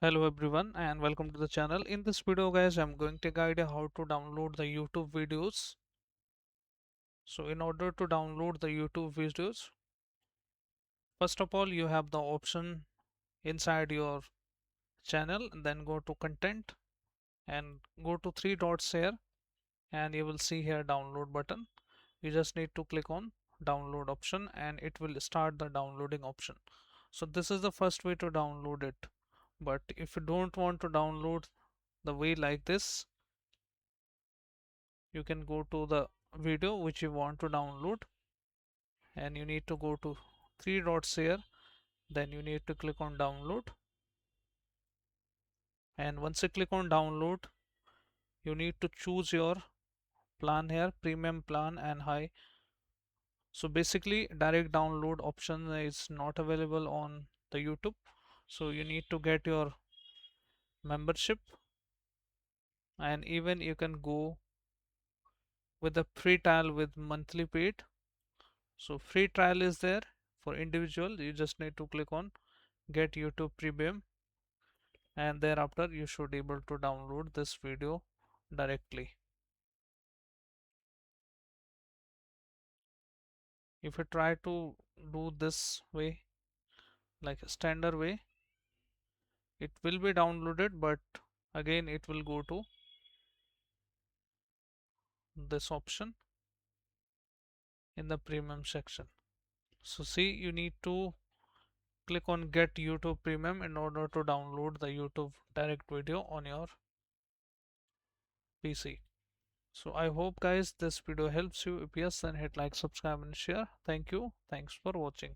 Hello everyone and welcome to the channel. In this video guys, I'm going to guide you how to download the YouTube videos. So in order to download the YouTube videos, first of all you have the option inside your channel, and then go to content and go to three dots here, and you will see here download button. You just need to click on download option and it will start the downloading option. So this is the first way to download it. But if you don't want to download the way like this, you can go to the video which you want to download, and you need to go to three dots here, then you need to click on download. And once you click on download, you need to choose your plan here, premium plan and high. So basically direct download option is not available on the YouTube, so you need to get your membership, and even you can go with a free trial with monthly paid. So free trial is there for individual. You just need to click on get YouTube premium, and thereafter you should able to download this video directly. If you try to do this way, like a standard way, it will be downloaded, but again it will go to this option in the premium section. So see, you need to click on get YouTube premium in order to download the YouTube direct video on your PC. So I hope guys this video helps you. If yes, then hit like, subscribe and share. Thank you. Thanks for watching.